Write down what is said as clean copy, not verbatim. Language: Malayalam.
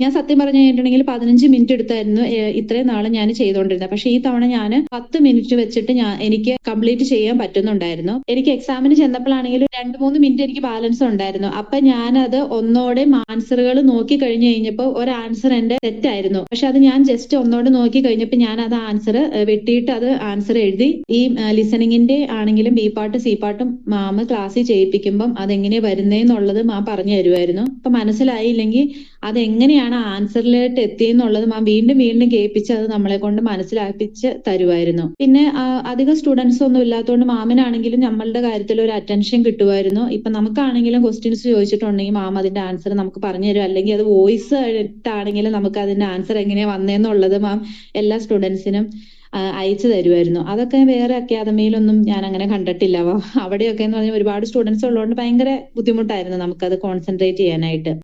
ഞാൻ സത്യം പറഞ്ഞു കഴിഞ്ഞിട്ടുണ്ടെങ്കിൽ 15 മിനിറ്റ് എടുത്തായിരുന്നു ഇത്രയും നാളെ ഞാൻ ചെയ്തുകൊണ്ടിരുന്നത്. പക്ഷെ ഈ തവണ ഞാൻ 10 മിനിറ്റ് വെച്ചിട്ട് എനിക്ക് കംപ്ലീറ്റ് ചെയ്യാൻ പറ്റുന്നുണ്ടായിരുന്നു. എനിക്ക് എക്സാമിന് ചെന്നപ്പോഴാണെങ്കിലും 2-3 മിനിറ്റ് എനിക്ക് ബാലൻസ് ഉണ്ടായിരുന്നു. അപ്പൊ ഞാനത് ഒന്നോടെ ആൻസറുകൾ നോക്കി കഴിഞ്ഞു കഴിഞ്ഞപ്പോൾ ഒരു ആൻസർ എന്റെ തെറ്റായിരുന്നു. പക്ഷെ അത് ഞാൻ ജസ്റ്റ് ഒന്നോടെ നോക്കി കഴിഞ്ഞപ്പോൾ ഞാൻ അത് ആൻസർ വെട്ടിയിട്ട് അത് ആൻസർ എഴുതി. ഈ ലിസണിങ്ങിന്റെ ആണെങ്കിലും ബി പാട്ട് സി പാട്ടും മാം ക്ലാസ്സിൽ ചെയ്യിപ്പിക്കുമ്പം അതെങ്ങനെയാ വരുന്നേന്നുള്ളത് മാം പറഞ്ഞു തരുമായിരുന്നു. അപ്പൊ മനസ്സിലായില്ലെങ്കിൽ അതെങ്ങനെയാണ് ആൻസറിലോട്ട് എത്തിയെന്നുള്ളത് മാം വീണ്ടും വീണ്ടും കേൾപ്പിച്ച് അത് നമ്മളെ കൊണ്ട് മനസ്സിലാക്കിച്ച് തരുമായിരുന്നു. പിന്നെ അധികം സ്റ്റുഡൻസ് ഒന്നും ഇല്ലാത്തതുകൊണ്ട് മാമിനാണെങ്കിലും നമ്മളുടെ കാര്യത്തിൽ ഒരു അറ്റൻഷൻ കിട്ടുമായിരുന്നു. ഇപ്പൊ നമുക്കാണെങ്കിലും ക്വസ്റ്റ്യൻസ് ചോദിച്ചിട്ടുണ്ടെങ്കിൽ മാം അതിന്റെ ആൻസർ നമുക്ക് പറഞ്ഞു തരും. അല്ലെങ്കിൽ അത് വോയിസ് ആയിട്ടാണെങ്കിലും നമുക്ക് അതിന്റെ ആൻസർ എങ്ങനെയാ വന്നേന്നുള്ളത് മാം എല്ലാ സ്റ്റുഡൻസിനും അയച്ചു തരുമായിരുന്നു. അതൊക്കെ വേറെ അക്കാദമിയിലൊന്നും ഞാൻ അങ്ങനെ കണ്ടിട്ടില്ല. അവിടെയൊക്കെ എന്ന് പറഞ്ഞാൽ ഒരുപാട് സ്റ്റുഡൻസ് ഉള്ളതുകൊണ്ട് ഭയങ്കര ബുദ്ധിമുട്ടായിരുന്നു നമുക്കത് കോൺസെൻട്രേറ്റ് ചെയ്യാനായിട്ട്.